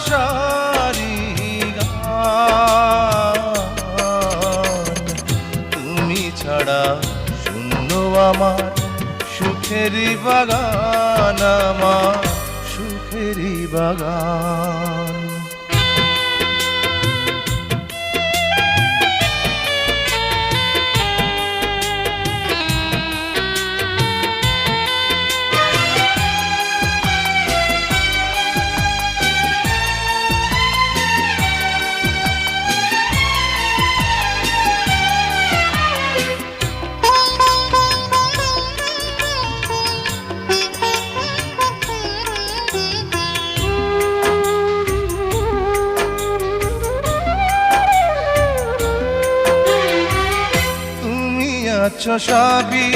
ভালোবাসারি গান। তুমি ছাড়া শূন্য আমার সুখেরই বাগান, আমার সুখেরই বাগান। আছো সবই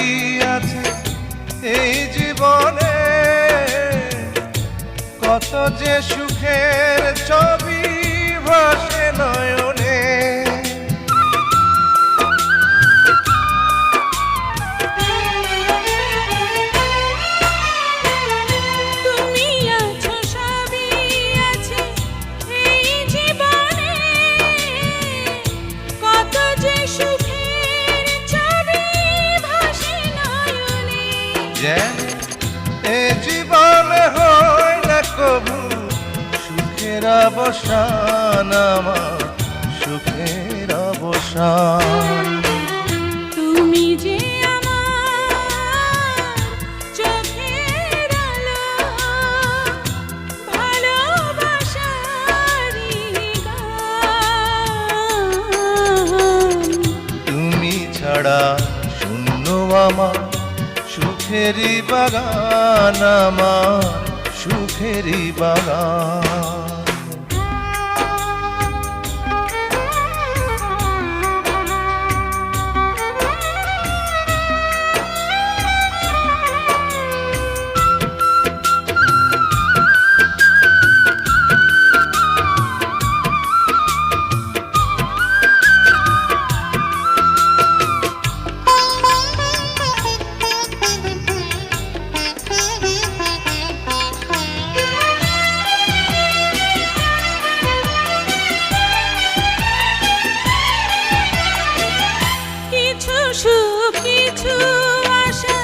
আছে এই জীবনে, কত যে সুখের ছবি ভাসে নয়নে। তুমি আছো সবই আছে এই জীবনে, কত যে সুখের ছবি ভাসে নয়নে। যেন এ জীবনে হয় না কবু সুখের অবসান, আমার সুখের অবসান। তুমি যে আমার চোখের আলো, ভালোবাসারি গান। তুমি ছাড়া শূন্য আমার সুখেরই বাগান, আমার সুখেরই বাগান। কিছু সুখ কিছু আশা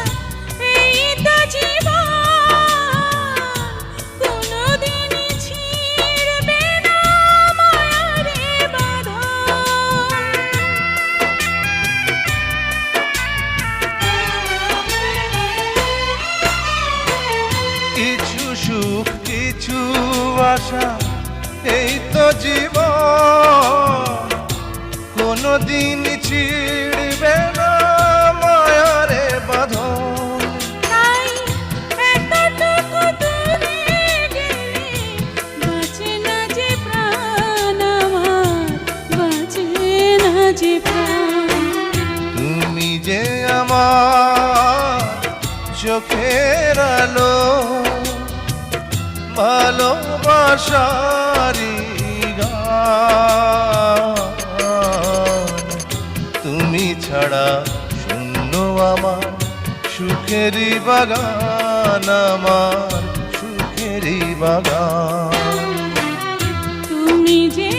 এই তো জীবন, কোনোদিনই ছিঁড়বে না মায়ারে বাঁধন। কিছু সুখ কিছু আশা এই তো জীবন, কোনদিন ছিড়বে না মায়ারে বাঁধন। তাই এতটুকু দূরে গেলে বাঁচে না যে প্রাণ আমার, বাঁচে না যে প্রাণ। তুমি যে আমার চোখের আলো, ভালোবাসারি গান। তুমি ছাড়া শূন্য আমার সুখেরই বাগান, আমার সুখেরই বাগান। তুমি যে